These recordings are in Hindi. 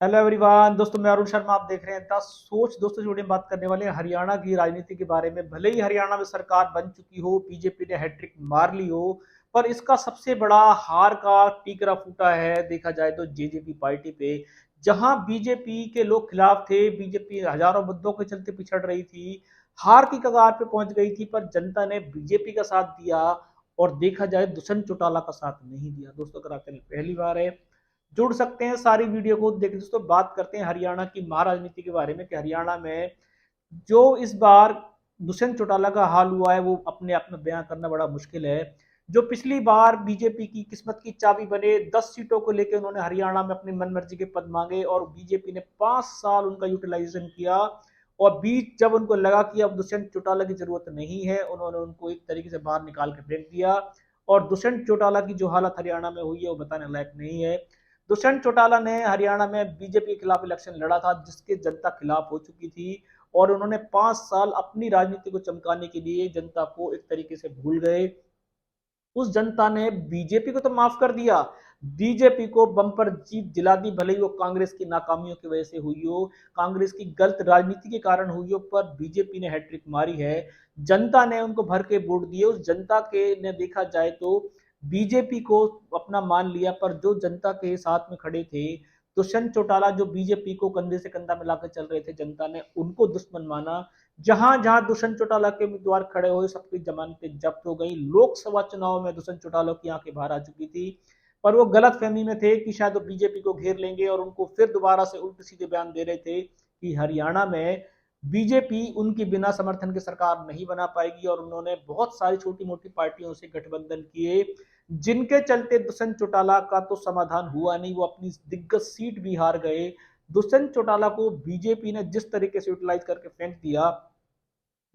हेलो एवरीवन दोस्तों, मैं अरुण शर्मा। आप देख रहे हैं द सोच। दोस्तों, वीडियो में बात करने वाले हैं हरियाणा की राजनीति के बारे में। भले ही हरियाणा में सरकार बन चुकी हो, बीजेपी ने हैट्रिक मार ली हो, पर इसका सबसे बड़ा हार का टीकरा फूटा है देखा जाए तो जेजेपी पार्टी पे। जहां बीजेपी के लोग खिलाफ थे, बीजेपी हजारों मुद्दों के चलते पिछड़ रही थी, हार की कगार पे पहुंच गई थी, पर जनता ने बीजेपी का साथ दिया। और देखा जाए दुष्यंत चौटाला का साथ नहीं दिया। दोस्तों, अगर आपके लिए पहली बार है, जुड़ सकते हैं, सारी वीडियो को देख। दोस्तों, बात करते हैं हरियाणा की महाराजनीति के बारे में कि हरियाणा में जो इस बार दुष्यंत चौटाला का हाल हुआ है वो अपने आप में बयां करना बड़ा मुश्किल है। जो पिछली बार बीजेपी की किस्मत की चाबी बने, 10 सीटों को लेकर उन्होंने हरियाणा में अपनी मनमर्जी के पद मांगे और बीजेपी ने 5 साल उनका यूटिलाइजेशन किया। और बीच जब उनको लगा कि अब दुष्यंत चौटाला की जरूरत नहीं है, उन्होंने उनको एक तरीके से बाहर निकाल के फेंक दिया। और दुष्यंत चौटाला की जो हालत हरियाणा में हुई है वो बताने लायक नहीं है। दुष्यंत चौटाला ने हरियाणा में बीजेपी के खिलाफ इलेक्शन लड़ा था, जिसके जनता खिलाफ हो चुकी थी। और उन्होंने 5 साल अपनी राजनीति को चमकाने के लिए जनता को एक तरीके से भूल गए। उस जनता ने बीजेपी को तो माफ कर दिया, बीजेपी को बम्पर जीत दिला दी, भले ही वो कांग्रेस की नाकामियों की वजह से हुई हो, कांग्रेस की गलत राजनीति के कारण हुई हो, पर बीजेपी ने हैट्रिक मारी है। जनता ने उनको भर के वोट दिए। उस जनता के ने देखा जाए तो बीजेपी को अपना मान लिया, पर जो जनता के साथ में खड़े थे, दुष्यंत चौटाला जो बीजेपी को कंधे से कंधा मिलाकर चल रहे थे, जनता ने उनको दुश्मन माना। जहां जहां दुष्यंत चौटाला के उम्मीदवार खड़े हुए, सबकी जमानतें जब्त हो गई। लोकसभा चुनाव में दुष्यंत चौटाला की आंखें बाहर आ चुकी थी, पर वो गलत फहमी में थे कि शायद वो बीजेपी को घेर लेंगे, और उनको फिर दोबारा से उल्टे सीधे बयान दे रहे थे कि हरियाणा में बीजेपी उनकी बिना समर्थन के सरकार नहीं बना पाएगी। और उन्होंने बहुत सारी छोटी मोटी पार्टियों से गठबंधन किए, जिनके चलते दुष्यंत चौटाला का तो समाधान हुआ नहीं, वो अपनी दिग्गज सीट भी हार गए। दुष्यंत चौटाला को बीजेपी ने जिस तरीके से यूटिलाइज करके फेंक दिया,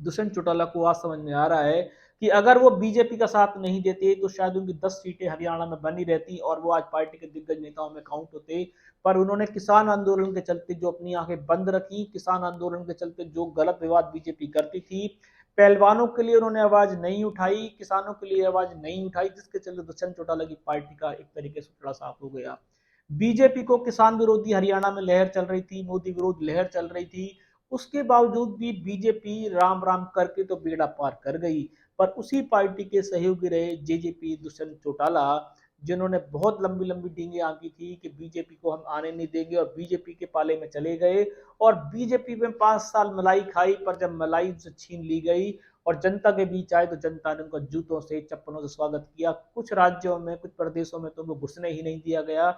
दुष्यंत चौटाला को आज समझ में आ रहा है कि अगर वो बीजेपी का साथ नहीं देते तो शायद उनकी 10 सीटें हरियाणा में बनी रहती और वो आज पार्टी के दिग्गज नेताओं में काउंट होते। पर उन्होंने किसान आंदोलन के चलते जो अपनी आंखें बंद रखी, किसान आंदोलन के चलते जो गलत विवाद बीजेपी करती थी, पहलवानों के लिए उन्होंने आवाज नहीं उठाई, किसानों के लिए आवाज नहीं उठाई, जिसके चलते दुष्यंत चौटाला की पार्टी का एक तरीके से टुकड़ा साफ हो गया। बीजेपी को किसान विरोधी हरियाणा में लहर चल रही थी, मोदी विरोध लहर चल रही थी, उसके बावजूद भी बीजेपी राम राम करके तो बेड़ा पार कर गई। पर उसी पार्टी के सहयोगी रहे जेजेपी दुष्यंत चौटाला, जिन्होंने बहुत लंबी लंबी डींगे आंकी थी कि बीजेपी को हम आने नहीं देंगे, और बीजेपी के पाले में चले गए। और बीजेपी में 5 साल मलाई खाई, पर जब मलाई से छीन ली गई और जनता के बीच आए तो जनता ने उनका जूतों से चप्पलों से स्वागत किया। कुछ राज्यों में, कुछ प्रदेशों में तो उनको घुसने ही नहीं दिया गया।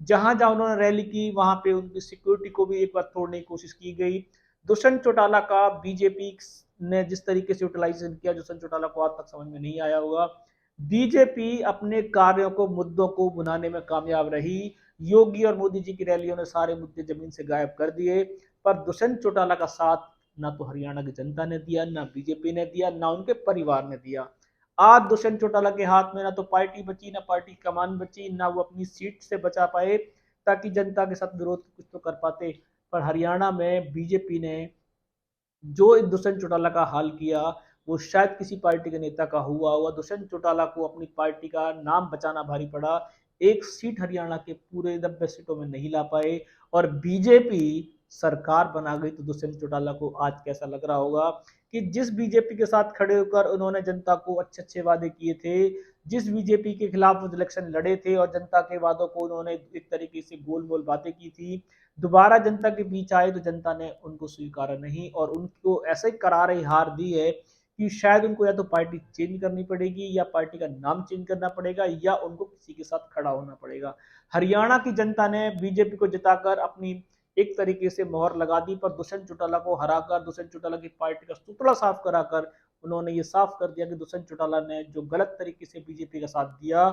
जहां जहां उन्होंने रैली की वहां पे उनकी सिक्योरिटी को भी एक बार तोड़ने की कोशिश की गई। दुष्यंत चौटाला का बीजेपी ने जिस तरीके से यूटिलाइजेशन किया, दुष्यंत चौटाला को आज तक समझ में नहीं आया होगा। बीजेपी अपने कार्यों को, मुद्दों को बुनाने में कामयाब रही। योगी और मोदी जी की रैलियों ने सारे मुद्दे जमीन से गायब कर दिए। पर दुष्यंत चौटाला का साथ ना तो हरियाणा की जनता ने दिया, ना बीजेपी ने दिया, ना उनके परिवार ने दिया। आज दुष्यंत चौटाला के हाथ में ना तो पार्टी बची, ना पार्टी की कमान बची, ना वो अपनी सीट से बचा पाए ताकि जनता के साथ विरोध कुछ तो कर पाते। पर हरियाणा में बीजेपी ने जो दुष्यंत चौटाला का हाल किया, वो शायद किसी पार्टी के नेता का हुआ दुष्यंत चौटाला को अपनी पार्टी का नाम बचाना भारी पड़ा। एक सीट हरियाणा के पूरे 90 सीटों में नहीं ला पाए, और बीजेपी सरकार बना गई। तो दुष्यंत चौटाला को आज कैसा लग रहा होगा कि जिस बीजेपी के साथ खड़े होकर उन्होंने जनता को अच्छे अच्छे वादे किए थे, जिस बीजेपी के खिलाफ इलेक्शन लड़े थे और जनता के वादों को उन्होंने एक तरीके से गोल मोल बातें की थी, दोबारा जनता के बीच आए तो जनता ने उनको स्वीकारा नहीं, और उनको ऐसे करारी हार दी है कि शायद उनको या तो पार्टी चेंज करनी पड़ेगी, या पार्टी का नाम चेंज करना पड़ेगा, या उनको किसी के साथ खड़ा होना पड़ेगा। हरियाणा की जनता ने बीजेपी को जिताकर अपनी एक तरीके से मोहर लगा दी, पर दुष्यंत चौटाला को हराकर, दुष्यंत चौटाला की पार्टी का सुतड़ा साफ कराकर उन्होंने ये साफ कर दिया कि दुष्यंत चौटाला ने जो गलत तरीके से बीजेपी का साथ दिया,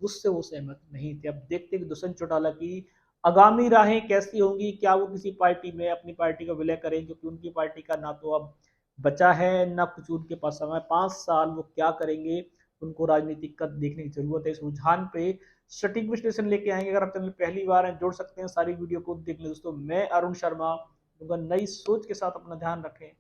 उससे वो सहमत नहीं थे। अब देखते हैं कि दुष्यंत चौटाला की आगामी राहें कैसी होंगी। क्या वो किसी पार्टी में अपनी पार्टी का विलय करें, क्योंकि उनकी पार्टी का ना तो अब बचा है, ना कुछ उनके पास समय। 5 साल वो क्या करेंगे, उनको राजनीतिक कद देखने की जरूरत है। इस रुझान पे सटीक विश्लेषण लेके आएंगे। अगर आप चैनल पहली बार हैं, जुड़ सकते हैं, सारी वीडियो को देख लें। दोस्तों, मैं अरुण शर्मा, नई सोच के साथ अपना ध्यान रखें।